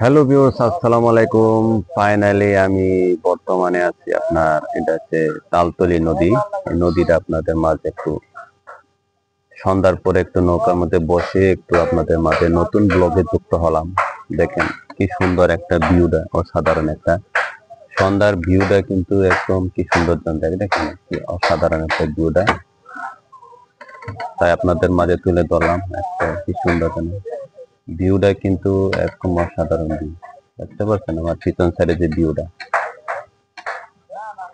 Hello viewers, আসসালামু আলাইকুম। Finally আমি বর্তমানে আছি আপনার, এটা হচ্ছে তালতলি নদী। এই নদীটা আপনাদের মাঝে একটু সন্ধ্যার পরে একটু নৌকার মধ্যে বসে একটু আপনাদের মাঝে নতুন ব্লগে যুক্ত হলাম। দেখেন কি সুন্দর একটা ভিউটা, অসাধারণ একটা সন্ধ্যার ভিউটা, কিন্তু একদম কি সুন্দর দেখেন কি অসাধারণ একটা ভিউটা, তাই আপনাদের মাঝে তুলে ধরলাম। একটা কি সুন্দর ভিউটা, কিন্তু একদম অসাধারণ ভিউ। দেখতে পাচ্ছেন আমার পিছন সাইডে যে ভিউটা,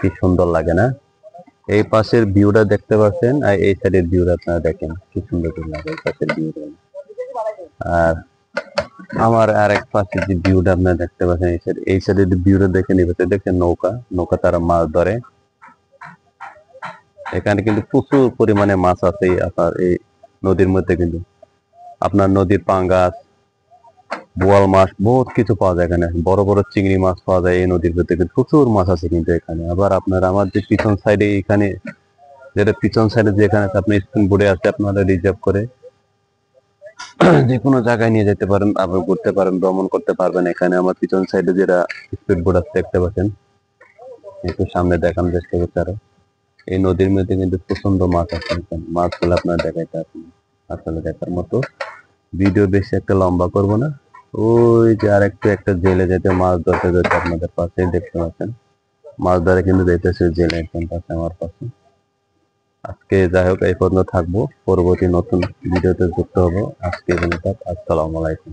কি সুন্দর লাগে না? এই পাশের ভিউটা দেখতে পাচ্ছেন, আর এই সাইডের ভিউটা আপনারা দেখেন কি সুন্দর লাগে এই পাশের ভিউটা। আর আমার আর এক পাশে যে ভিউটা আপনারা দেখতে পাচ্ছেন, এই সাইডের ভিউটা দেখে নিবে, দেখেন নৌকা নৌকা তারা মাছ ধরে। এখানে কিন্তু প্রচুর পরিমাণে মাছ আছে আপনার এই নদীর মধ্যে, কিন্তু আপনার নদীর পাঙ্গাস, বোয়াল মাছ, বহুত কিছু পাওয়া যায় এখানে। বড় বড় চিংড়ি মাছ পাওয়া যায় এই নদীর ভিতরে, কিন্তু প্রচুর মাছ আছে কিন্তু এখানে। আবার আপনার আমার যে পিছন সাইডে, এখানে যেটা পিছন সাইডে যেখানে আপনি স্পিড বোর্ডে আছে, আপনারা রিজার্ভ করে যে কোনো জায়গায় নিয়ে যেতে পারেন, আবার ঘুরতে পারেন, ভ্রমণ করতে পারবেন। এখানে আমার পিছন সাইডে যেটা স্পিড বোর্ড আছে দেখতে পাচ্ছেন, একটু সামনে দেখান চেষ্টা করতে। আরো এই নদীর মধ্যে কিন্তু প্রচন্ড মাছ আছে, মাছগুলো আপনার দেখাইতে আসলে দেখার মতো। ভিডিও বেশি একটা লম্বা করব না। ওই যে আর একটু একটা জেলে যেতে মাছ ধরতে ধরতে আপনাদের পাশে দেখতে পাচ্ছেন, মাছ ধরে কিন্তু দেখতেছে জেলে একদম পাশে আমার পাশে। আজকে যাই হোক এই পর্যন্ত থাকবো, পরবর্তী নতুন ভিডিওতে যুক্ত হবো। আজকে এই পর্যন্ত, আসসালামু আলাইকুম।